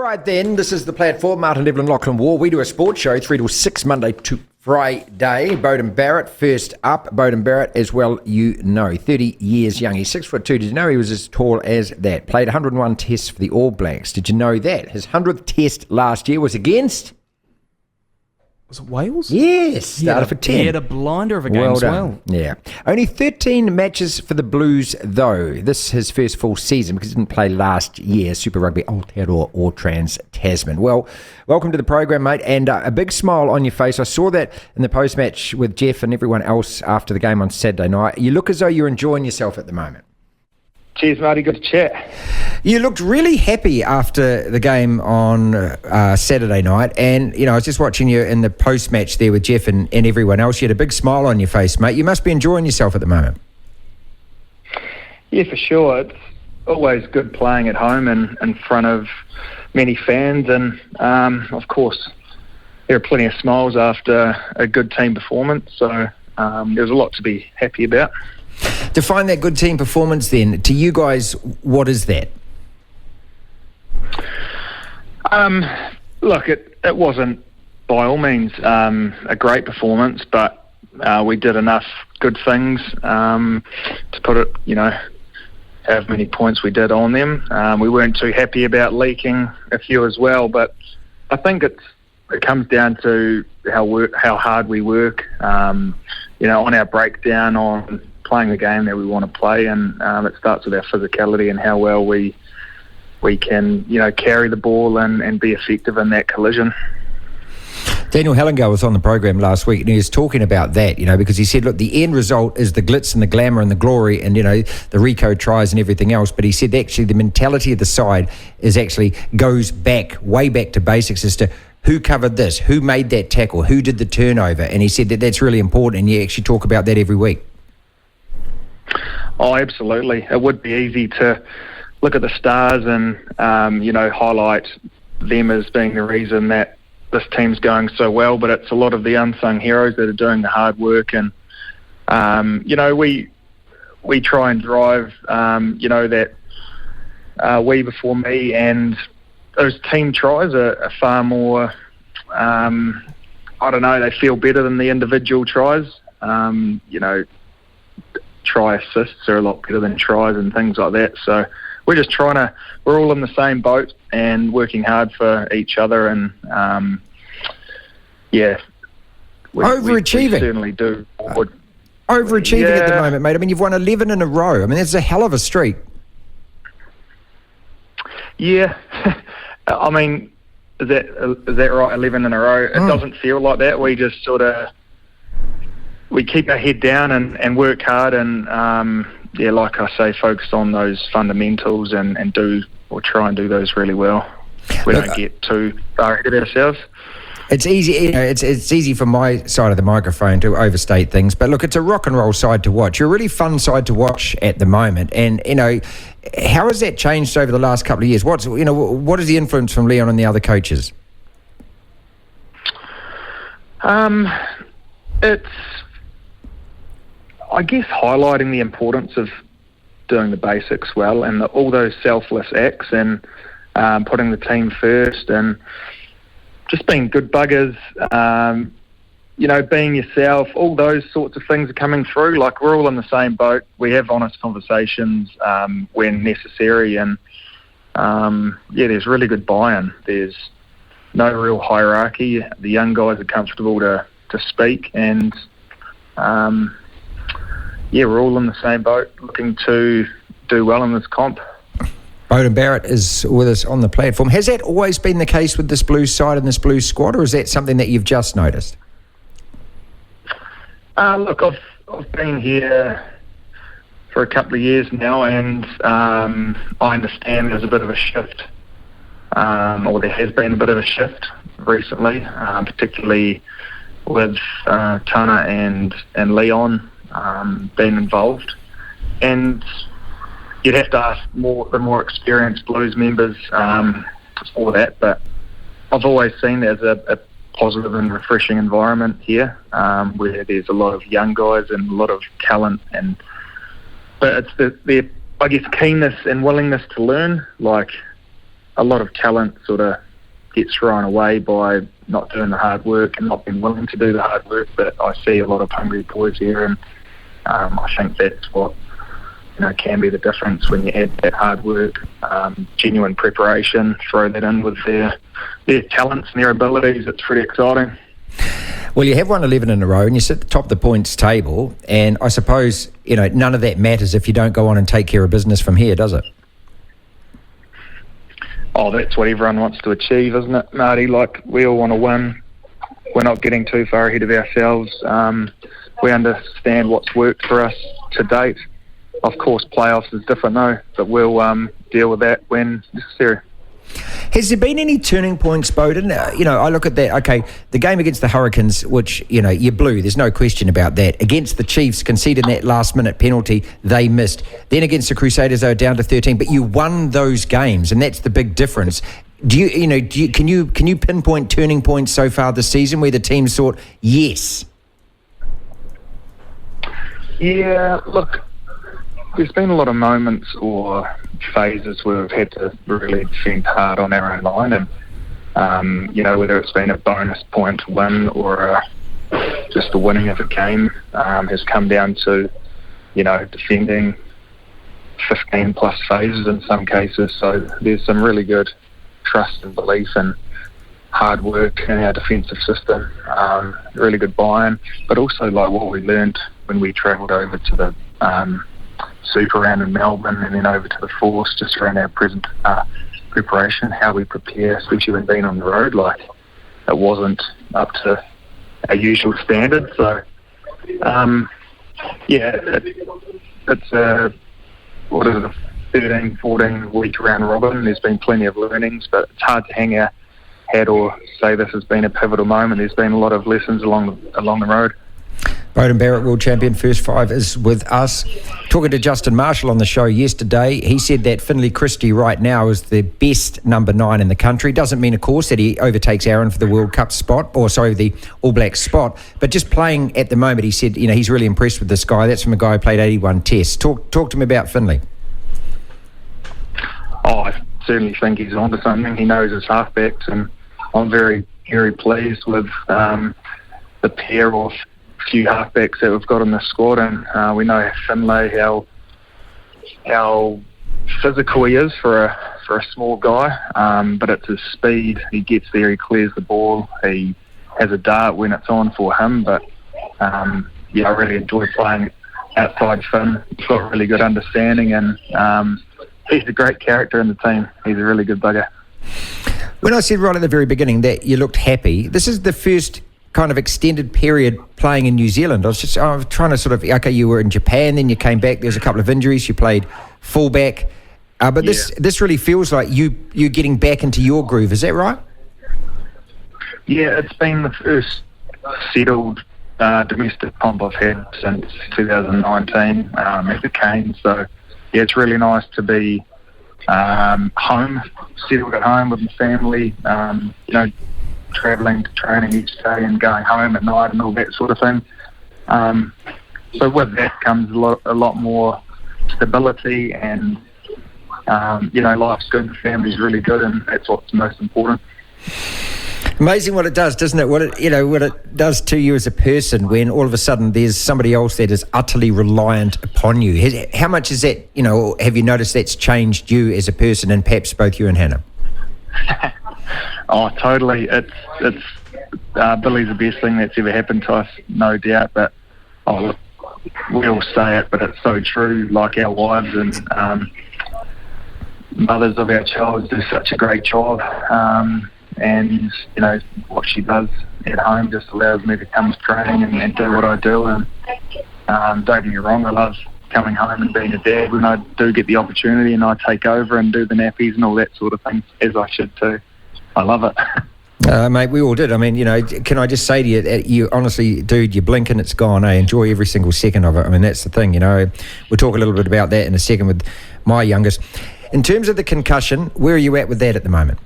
right then, this is the platform. Martin, Devlin, Lachlan War. We do a sports show 3 till 6 Monday to Friday. Beauden Barrett first up. Beauden Barrett, as well you know, 30 years young. He's 6'2". Did you know he was as tall as that? Played 101 tests for the All Blacks. Did you know that? His 100th test last year was against... Was it Wales? Yes, started for 10. He had a blinder of a game as well. Yeah. Only 13 matches for the Blues, though. This is his first full season because he didn't play last year, Super Rugby Aotearoa or Trans-Tasman. Well, welcome to the program, mate, and a big smile on your face. I saw that in the post-match with Jeff and everyone else after the game on Saturday night. You look as though you're enjoying yourself at the moment. Cheers, Marty. Good to chat. You looked really happy after the game on Saturday night, and I was just watching you in the post-match there with Jeff and everyone else. You had a big smile on your face, mate. You must be enjoying yourself at the moment. Yeah, for sure. It's always good playing at home and in front of many fans, and of course, there are plenty of smiles after a good team performance. So there's a lot to be happy about. Define that good team performance then. To you guys, what is that? Look, it wasn't by all means a great performance, but we did enough good things to put it, however many points we did on them. We weren't too happy about leaking a few as well, but I think it comes down to how hard we work, on our breakdown on playing the game that we want to play, and it starts with our physicality and how well we can, carry the ball and be effective in that collision. Daniel Hellinger was on the program last week and he was talking about that, because he said, look, the end result is the glitz and the glamour and the glory and, the Rico tries and everything else. But he said actually the mentality of the side goes way back to basics as to who covered this, who made that tackle, who did the turnover. And he said that's really important, and you actually talk about that every week. Oh, absolutely. It would be easy to look at the stars and, highlight them as being the reason that this team's going so well, but it's a lot of the unsung heroes that are doing the hard work. And, we try and drive, that we before me, and those team tries are far more, they feel better than the individual tries. Try assists are a lot better than tries and things like that. So we're just we're all in the same boat and working hard for each other, and overachieving. We certainly do. Overachieving at the moment, mate. I mean, you've won 11 in a row. I mean, that's a hell of a streak. Yeah. I mean, is that right, 11 in a row? It doesn't feel like that. We just we keep our head down and work hard and, like I say, focus on those fundamentals and try and do those really well. We don't get too far ahead of ourselves. It's easy, it's easy from my side of the microphone to overstate things, but look, it's a rock and roll side to watch. You're a really fun side to watch at the moment, and how has that changed over the last couple of years? What is the influence from Leon and the other coaches? It's, I guess, highlighting the importance of doing the basics well and all those selfless acts and putting the team first and just being good buggers, being yourself. All those sorts of things are coming through. Like, we're all in the same boat. We have honest conversations when necessary, and there's really good buy-in. There's no real hierarchy. The young guys are comfortable to speak, and we're all in the same boat looking to do well in this comp. Beauden Barrett is with us on the platform. Has that always been the case with this Blues side and this Blues squad, or is that something that you've just noticed? Look, I've been here for a couple of years now, and I understand there's a bit of a shift, or there has been a bit of a shift recently, particularly with Tana and Leon being involved. And you'd have to ask the more experienced Blues members for that, but I've always seen it as a positive and refreshing environment here, where there's a lot of young guys and a lot of talent, but it's the I guess keenness and willingness to learn. Like, a lot of talent sort of gets thrown away by not doing the hard work and not being willing to do the hard work. But I see a lot of hungry boys here, and I think that's what can be the difference when you add that hard work, genuine preparation, throw that in with their talents and their abilities. It's pretty exciting. Well, you have won 11 in a row and you sit at the top of the points table, and I suppose, none of that matters if you don't go on and take care of business from here, does it? Oh, that's what everyone wants to achieve, isn't it, Marty? Like, we all want to win. We're not getting too far ahead of ourselves. We understand what's worked for us to date. Of course, playoffs is different though, but we'll deal with that when necessary. Has there been any turning points, Beauden? I look at that, okay, the game against the Hurricanes, which, you blew, there's no question about that. Against the Chiefs, conceding that last-minute penalty, they missed. Then against the Crusaders, they were down to 13, but you won those games, and that's the big difference. Can you pinpoint turning points so far this season where the teams thought, yes? Yeah, look, there's been a lot of moments or phases where we've had to really defend hard on our own line, and whether it's been a bonus point win or just the winning of a game has come down to defending 15 plus phases in some cases. So there's some really good trust and belief and hard work in our defensive system, really good buy-in, but also like what we learned when we travelled over to the Super Round in Melbourne and then over to the Force, just around our present preparation, how we prepare, especially when being on the road. Like, it wasn't up to our usual standards. So, it's a 13, 14 week round robin. There's been plenty of learnings, but it's hard to hang our hat or say this has been a pivotal moment. There's been a lot of lessons along the road. Beauden Barrett, world champion, first five, is with us. Talking to Justin Marshall on the show yesterday, he said that Finlay Christie right now is the best number 9 in the country. Doesn't mean, of course, that he overtakes Aaron for the World Cup spot, the All Blacks spot, but just playing at the moment, he said, he's really impressed with this guy. That's from a guy who played 81 tests. Talk to him about Finlay. Oh, I certainly think he's onto something. He knows his halfbacks, and I'm very, very pleased with the pair of few halfbacks that we've got in the squad, and we know Finlay how physical he is for a small guy, but it's his speed. He gets there, he clears the ball, he has a dart when it's on for him, but I really enjoy playing outside Finn. He's got a really good understanding, and he's a great character in the team. He's a really good bugger. When I said right at the very beginning that you looked happy, this is the first kind of extended period playing in New Zealand. I was trying to you were in Japan, then you came back, there's a couple of injuries, you played fullback, but this really feels like you're getting back into your groove, is that right? Yeah, it's been the first settled domestic comp I've had since 2019 at the Canes, so yeah, it's really nice to be home, settled at home with my family, travelling to training each day and going home at night and all that sort of thing. So with that comes a lot more stability, and life's good, the family's really good, and that's what's most important. Amazing what it does, doesn't it? What it does to you as a person when all of a sudden there's somebody else that is utterly reliant upon you. How much is that? Have you noticed that's changed you as a person, and perhaps both you and Hannah? Oh, totally. It's Billy's the best thing that's ever happened to us, no doubt. But we all say it, but it's so true. Like, our wives and mothers of our child do such a great job, and what she does at home just allows me to come to training and do what I do. And don't get me wrong, I love coming home and being a dad when I do get the opportunity, and I take over and do the nappies and all that sort of thing, as I should too. I love it. Mate, we all did. I mean, can I just say to you, you honestly, dude, you blink and it's gone, eh? Enjoy every single second of it. I mean, that's the thing, We'll talk a little bit about that in a second with my youngest. In terms of the concussion, where are you at with that at the moment?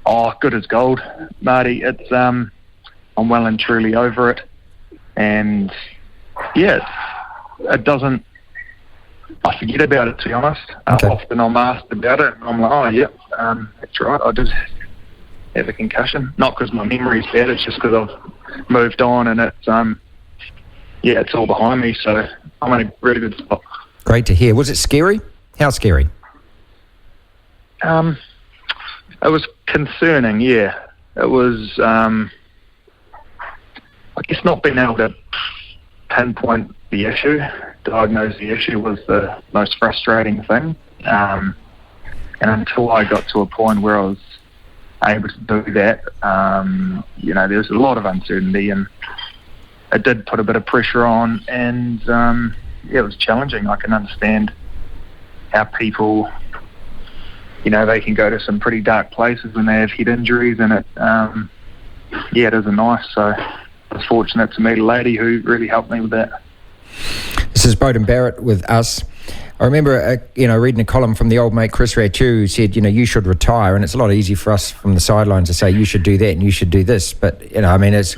Oh, good as gold, Marty. It's I'm well and truly over it, and it doesn't I forget about it, to be honest. Okay. Often I'm asked about it, and I'm like, oh, yeah, that's right, I did have a concussion. Not because my memory's bad, it's just because I've moved on, and it's, it's all behind me, so I'm in a really good spot. Great to hear. Was it scary? How scary? It was concerning, yeah. It was, I guess not being able to pinpoint the issue, diagnose the issue was the most frustrating thing. And until I got to a point where I was able to do that, there was a lot of uncertainty, and it did put a bit of pressure on, and it was challenging. I can understand how people, they can go to some pretty dark places when they have head injuries, and it isn't nice. So I was fortunate to meet a lady who really helped me with that. This is Beauden Barrett with us. I remember, reading a column from the old mate Chris Ratu, who said, you should retire, and it's a lot easier for us from the sidelines to say you should do that and you should do this. But, it's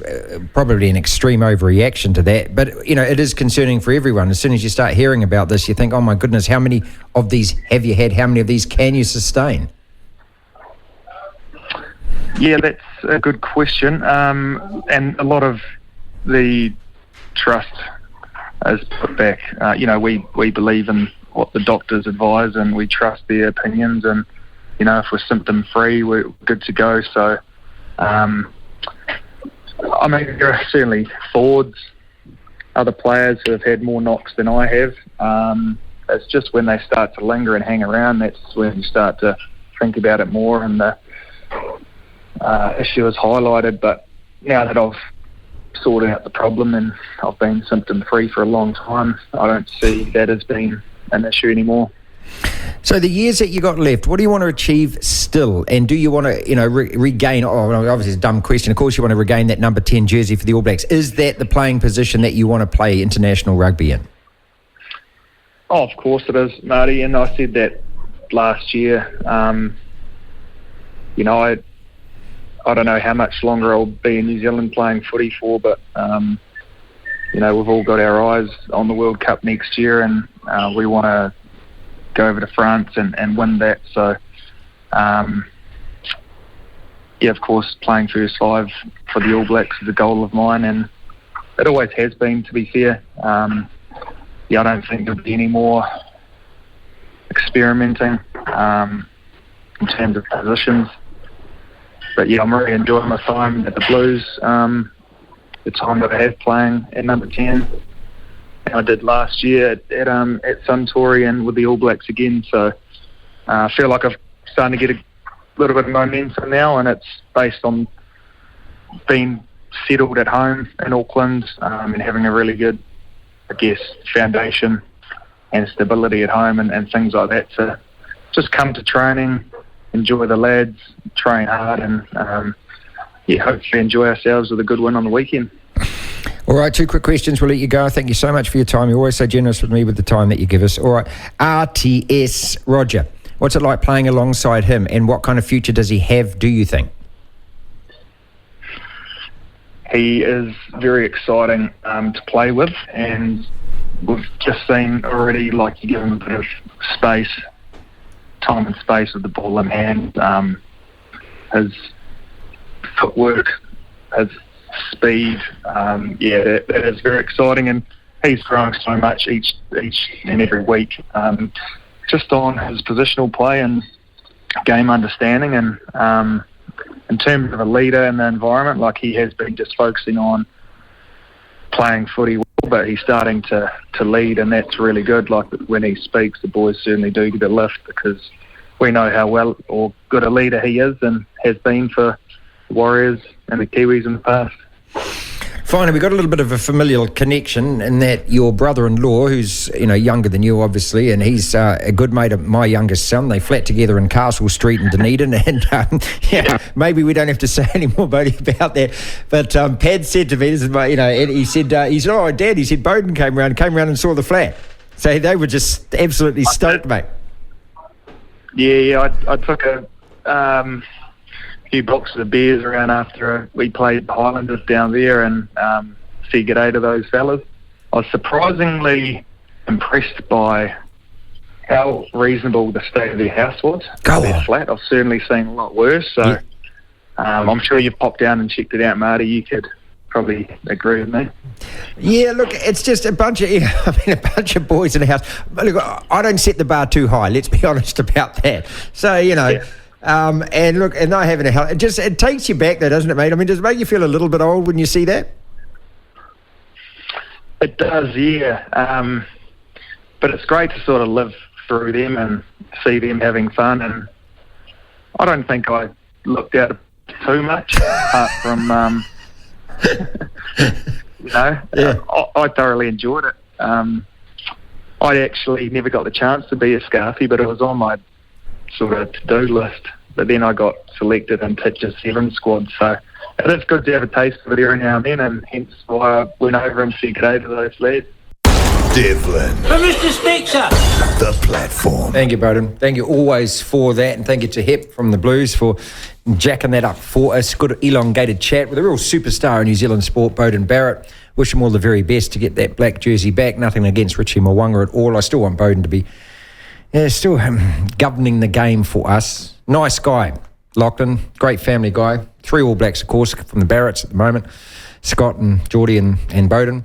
probably an extreme overreaction to that. But, it is concerning for everyone. As soon as you start hearing about this, you think, oh my goodness, how many of these have you had? How many of these can you sustain? Yeah, that's a good question. And a lot of the trust is put back. We believe in what the doctors advise, and we trust their opinions, and if we're symptom free, we're good to go. So there are certainly forwards, other players who have had more knocks than I have. It's just when they start to linger and hang around, that's when you start to think about it more, and the issue is highlighted. But now that I've sorted out the problem and I've been symptom free for a long time, I don't see that as being an issue anymore. So the years that you got left, what do you want to achieve still? And do you want to, regain, obviously it's a dumb question, of course you want to regain that number 10 jersey for the All Blacks. Is that the playing position that you want to play international rugby in? Oh, of course it is, Marty, and I said that last year. I don't know how much longer I'll be in New Zealand playing footy for, but we've all got our eyes on the World Cup next year, and we want to go over to France and win that. So, of course, playing first five for the All Blacks is a goal of mine, and it always has been, to be fair. I don't think there'll be any more experimenting in terms of positions. But I'm really enjoying my time at the Blues. The time that I have playing at number 10, and I did last year at Suntory and with the All Blacks again. So I feel like I've starting to get a little bit of momentum now, and it's based on being settled at home in Auckland and having a really good, foundation and stability at home and things like that. So just come to training, enjoy the lads, train hard, and hopefully enjoy ourselves with a good win on the weekend. All right, 2 quick questions. We'll let you go. Thank you so much for your time. You're always so generous with me with the time that you give us. All right, RTS Roger. What's it like playing alongside him, and what kind of future does he have, do you think? He is very exciting to play with, and we've just seen already, you give him a bit of space, time and space with the ball in hand. His footwork, his speed, that is very exciting, and he's growing so much each and every week, just on his positional play and game understanding, and in terms of a leader in the environment, he has been just focusing on playing footy well, but he's starting to lead, and that's really good. When he speaks, the boys certainly do get a lift, because we know how well or good a leader he is and has been for the Warriors and the Kiwis in the past. Finally, we've got a little bit of a familial connection in that your brother-in-law, who's younger than you, obviously, and he's a good mate of my youngest son. They flat together in Castle Street in Dunedin, and maybe we don't have to say any more about that. But Pad said to me, this is and he said, "Oh, Dad," he said, "Beauden came round and saw the flat." So they were just absolutely stoked, mate. Yeah, I took a few boxes of beers around after we played the Highlanders down there, and said g'day to those fellas. I was surprisingly impressed by how reasonable the state of their house was. Go Their on. flat. I've certainly seen a lot worse. So Yeah. I'm sure you've popped down and checked it out, Marty. You could probably agree with me. Yeah, look, it's just a bunch of, a bunch of boys in the house. But look, I don't set the bar too high. Let's be honest about that. So, and look, and I having a hell, it takes you back, though, doesn't it, mate? I mean, does it make you feel a little bit old when you see that? It does, yeah. But it's great to sort of live through them and see them having fun. And I don't think I looked out too much, apart from, Yeah. I thoroughly enjoyed it. I actually never got the chance to be a Scarfie, but it was on my sort of to-do list. But then I got selected in Pitcher's 7 squad, so it is good to have a taste of it every now and then, and hence why I went over and said g'day to those lads. Devlin, Mr. Speaker. the platform. Thank you, Beauden. Thank you always for that, and thank you to Hep from the Blues for jacking that up for us. Good elongated chat with a real superstar in New Zealand sport, Beauden Barrett. Wish him all the very best to get that black jersey back. Nothing against Richie Mwanga at all. I still want Beauden to be still governing the game for us. Nice guy, Lachlan. Great family guy. 3 All Blacks, of course, from the Barretts at the moment. Scott and Geordie and Beauden.